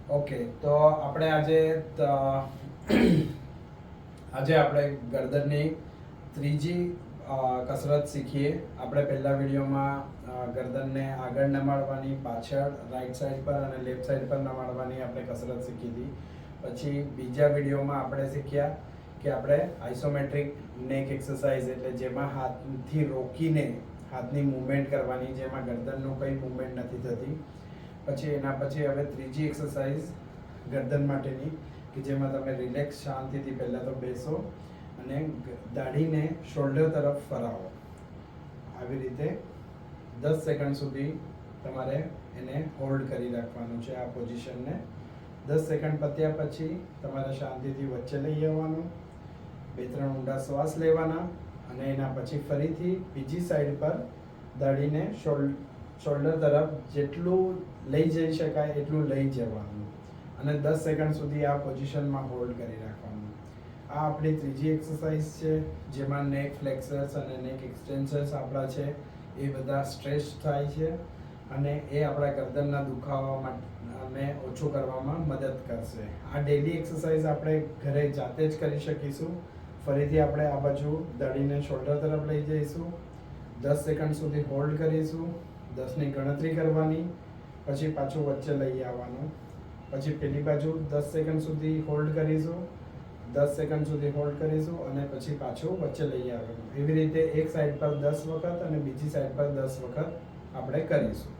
Okay, તો આપણે આપણે ગરદનની ત્રીજી કસરત શીખીએ. આપણે પહેલા વિડીયોમાં ગરદનને આગળ નમાડવાની, પાછળ રાઈટ સાઈડ પર અને લેફ્ટ સાઈડ પર નમાડવાની આપણે કસરત શીખી હતી. પછી બીજા વિડીયોમાં આપણે શીખ્યા કે આપણે આઇસોમેટ્રિક નેક એક્સરસાઇઝ, એટલે જેમાં હાથથી રોકીને હાથની મૂવમેન્ટ કરવાની, જેમાં ગરદનનું કંઈ મૂવમેન્ટ નથી થતી. પછી એના પછી હવે ત્રીજી એક્સરસાઇઝ ગરદન માટેની, કે જેમાં તમે રિલેક્સ શાંતિથી પહેલાં તો બેસો અને દાઢીને શોલ્ડર તરફ ફરાવો. આવી રીતે 10 સેકન્ડ સુધી તમારે એને હોલ્ડ કરી રાખવાનું છે, આ પોઝિશનને. 10 સેકન્ડ પત્યા પછી તમારે શાંતિથી વચ્ચે લઈ આવવાનું, 2-3 ઊંડા શ્વાસ લેવાના અને એના પછી ફરીથી બીજી સાઈડ પર દાઢીને શોલ્ડર તરફ જેટલું લઈ જઈ શકાય એટલું લઈ જવાનું અને 10 સેકન્ડ સુધી આ પોઝિશનમાં હોલ્ડ કરી રાખવાનું. આ આપણી ત્રીજી એક્સરસાઇઝ છે, જેમાં નેક ફ્લેક્સર્સ અને નેક એક્સટેન્સર્સ આપણા છે એ બધા સ્ટ્રેચ થાય છે અને એ આપણા ગરદનના દુખાવામાં અને ઓછું કરવામાં મદદ કરશે. આ ડેલી એક્સરસાઇઝ આપણે ઘરે જાતે જ કરી શકીશું. ફરીથી આપણે આ બાજુ દાઢીને શોલ્ડર તરફ લઈ જઈશું, 10 સેકન્ડ સુધી હોલ્ડ કરીશું, 10ની ગણતરી કરવાની, પછી પાછું વચ્ચે લઈ આવવાનું, પછી પેલી બાજુ 10 સેકન્ડ સુધી હોલ્ડ કરીશું, 10 સેકન્ડ સુધી હોલ્ડ કરીશું અને પછી પાછું વચ્ચે લઈ આવવાનું. એવી રીતે એક સાઈડ પર 10 વખત અને બીજી સાઈડ પર 10 વખત આપણે કરીશું.